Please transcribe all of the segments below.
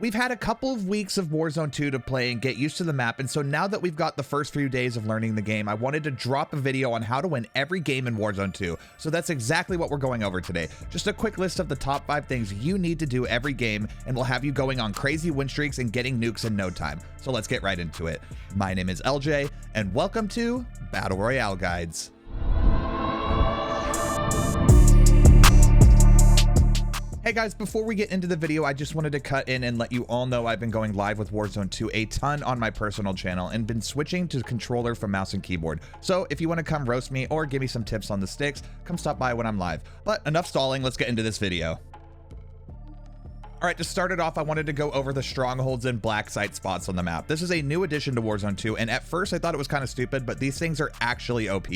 We've had a couple of weeks of Warzone 2 to play and get used to the map, and so now that we've got the first few days of learning the game, I wanted to drop a video on how to win every game in Warzone 2. So that's exactly what we're going over today. Just a quick list of the top 5 things you need to do every game, and we'll have you going on crazy win streaks and getting nukes in no time. So let's get right into it. My name is LJ, and welcome to Battle Royale Guides. Hey guys, before we get into the video, I just wanted to cut in and let you all know I've been going live with Warzone 2 a ton on my personal channel and been switching to controller from mouse and keyboard. So if you want to come roast me or give me some tips on the sticks, come stop by when I'm live. But enough stalling, let's get into this video. All right, to start it off, I wanted to go over the Strongholds and black site spots on the map. This is a new addition to Warzone 2, and at first I thought it was kind of stupid, but these things are actually OP.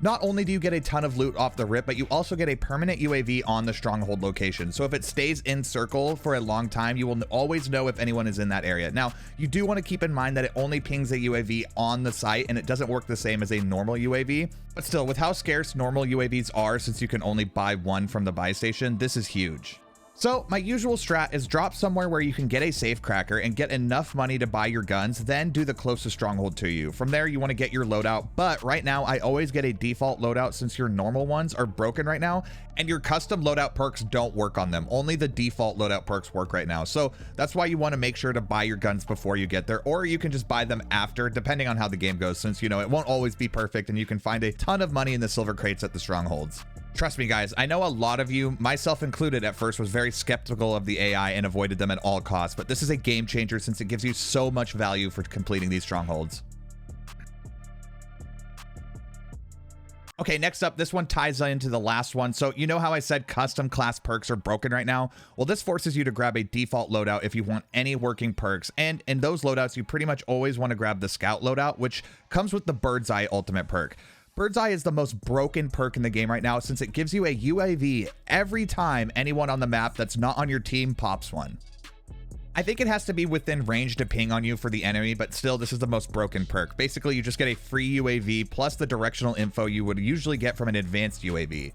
Not only do you get a ton of loot off the rip, but you also get a permanent UAV on the stronghold location. So if it stays in circle for a long time, you will always know if anyone is in that area. Now, you do want to keep in mind that it only pings a UAV on the site and it doesn't work the same as a normal UAV. But still, with how scarce normal UAVs are, since you can only buy one from the buy station, this is huge. So my usual strat is drop somewhere where you can get a safe cracker and get enough money to buy your guns, then do the closest stronghold to you. From there, you want to get your loadout, but right now I always get a default loadout since your normal ones are broken right now and your custom loadout perks don't work on them. Only the default loadout perks work right now. So that's why you want to make sure to buy your guns before you get there, or you can just buy them after, depending on how the game goes, since you know it won't always be perfect and you can find a ton of money in the silver crates at the strongholds. Trust me guys, I know a lot of you, myself included at first, was very skeptical of the AI and avoided them at all costs, but this is a game changer since it gives you so much value for completing these strongholds. Okay, next up, this one ties into the last one. So you know how I said custom class perks are broken right now? Well, this forces you to grab a default loadout if you want any working perks. And in those loadouts, you pretty much always want to grab the scout loadout, which comes with the bird's eye ultimate perk. Bird's Eye is the most broken perk in the game right now since it gives you a UAV every time anyone on the map that's not on your team pops one. I think it has to be within range to ping on you for the enemy, but still, this is the most broken perk. Basically, you just get a free UAV plus the directional info you would usually get from an advanced UAV.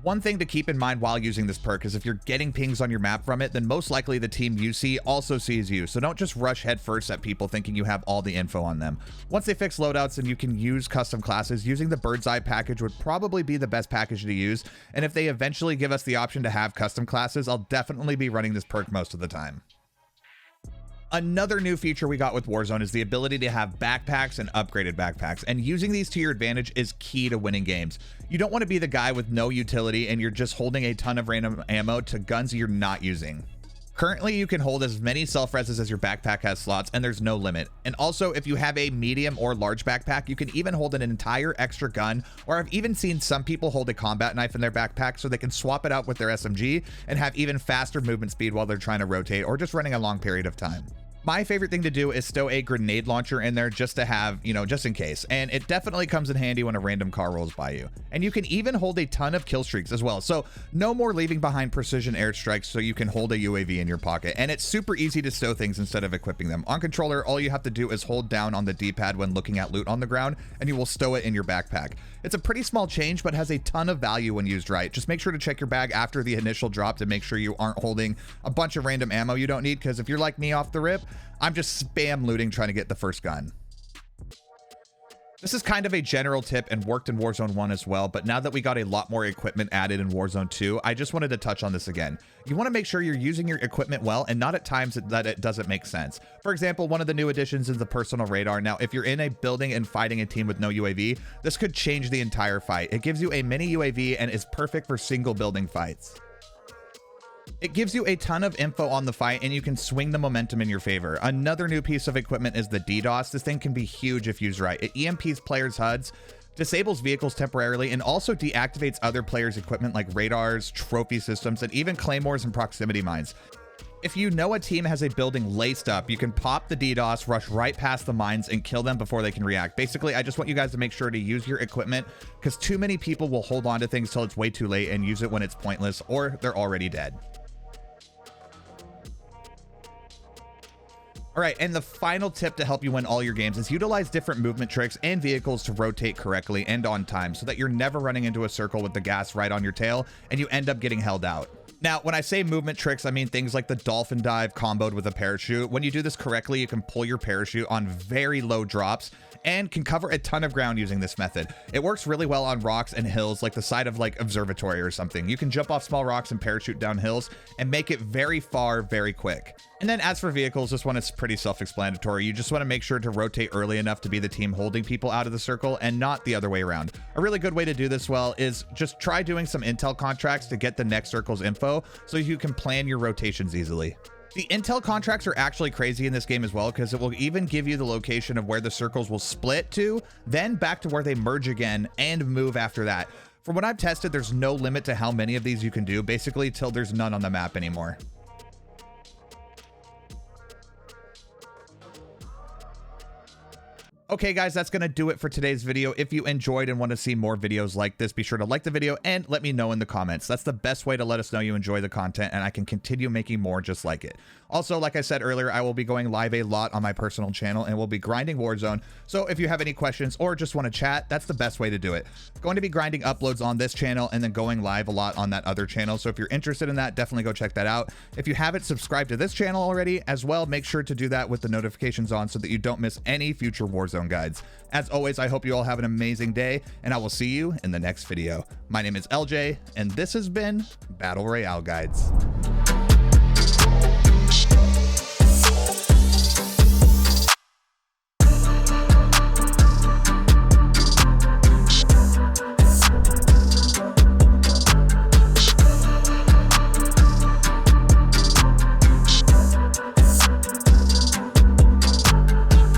One thing to keep in mind while using this perk is if you're getting pings on your map from it, then most likely the team you see also sees you. So don't just rush headfirst at people thinking you have all the info on them. Once they fix loadouts and you can use custom classes, using the bird's eye package would probably be the best package to use. And if they eventually give us the option to have custom classes, I'll definitely be running this perk most of the time. Another new feature we got with Warzone is the ability to have backpacks and upgraded backpacks, and using these to your advantage is key to winning games. You don't want to be the guy with no utility and you're just holding a ton of random ammo to guns you're not using. Currently, you can hold as many self-reses as your backpack has slots, and there's no limit. And also, if you have a medium or large backpack, you can even hold an entire extra gun, or I've even seen some people hold a combat knife in their backpack so they can swap it out with their SMG and have even faster movement speed while they're trying to rotate or just running a long period of time. My favorite thing to do is stow a grenade launcher in there just to have, just in case. And it definitely comes in handy when a random car rolls by you. And you can even hold a ton of kill streaks as well. So no more leaving behind precision airstrikes so you can hold a UAV in your pocket. And it's super easy to stow things instead of equipping them. On controller, all you have to do is hold down on the D-pad when looking at loot on the ground, and you will stow it in your backpack. It's a pretty small change, but has a ton of value when used right. Just make sure to check your bag after the initial drop to make sure you aren't holding a bunch of random ammo you don't need, because if you're like me off the rip, I'm just spam looting trying to get the first gun. This is kind of a general tip and worked in Warzone 1 as well, but now that we got a lot more equipment added in Warzone 2, I just wanted to touch on this again. You want to make sure you're using your equipment well and not at times that it doesn't make sense. For example, one of the new additions is the personal radar. Now, if you're in a building and fighting a team with no UAV, this could change the entire fight. It gives you a mini UAV and is perfect for single building fights. It gives you a ton of info on the fight and you can swing the momentum in your favor. Another new piece of equipment is the DDoS. This thing can be huge if used right. It EMPs players' HUDs, disables vehicles temporarily, and also deactivates other players' equipment like radars, trophy systems, and even claymores and proximity mines. If you know a team has a building laced up, you can pop the DDoS, rush right past the mines, and kill them before they can react. Basically, I just want you guys to make sure to use your equipment, because too many people will hold on to things till it's way too late and use it when it's pointless or they're already dead. All right, and the final tip to help you win all your games is utilize different movement tricks and vehicles to rotate correctly and on time so that you're never running into a circle with the gas right on your tail and you end up getting held out. Now, when I say movement tricks, I mean things like the dolphin dive comboed with a parachute. When you do this correctly, you can pull your parachute on very low drops and can cover a ton of ground using this method. It works really well on rocks and hills, like the side of like observatory or something. You can jump off small rocks and parachute down hills and make it very far, very quick. And then as for vehicles, this one is pretty self-explanatory. You just want to make sure to rotate early enough to be the team holding people out of the circle and not the other way around. A really good way to do this well is just try doing some intel contracts to get the next circle's info so you can plan your rotations easily. The intel contracts are actually crazy in this game as well, because it will even give you the location of where the circles will split to, then back to where they merge again and move after that. From what I've tested, there's no limit to how many of these you can do, basically till there's none on the map anymore. Okay, guys, that's going to do it for today's video. If you enjoyed and want to see more videos like this, be sure to like the video and let me know in the comments. That's the best way to let us know you enjoy the content, and I can continue making more just like it. Also, like I said earlier, I will be going live a lot on my personal channel, and we'll be grinding Warzone. So if you have any questions or just want to chat, that's the best way to do it. Going to be grinding uploads on this channel and then going live a lot on that other channel. So if you're interested in that, definitely go check that out. If you haven't subscribed to this channel already as well, make sure to do that with the notifications on so that you don't miss any future Warzone guides. As always, I hope you all have an amazing day, and I will see you in the next video. My name is LJ, and this has been Battle Royale Guides.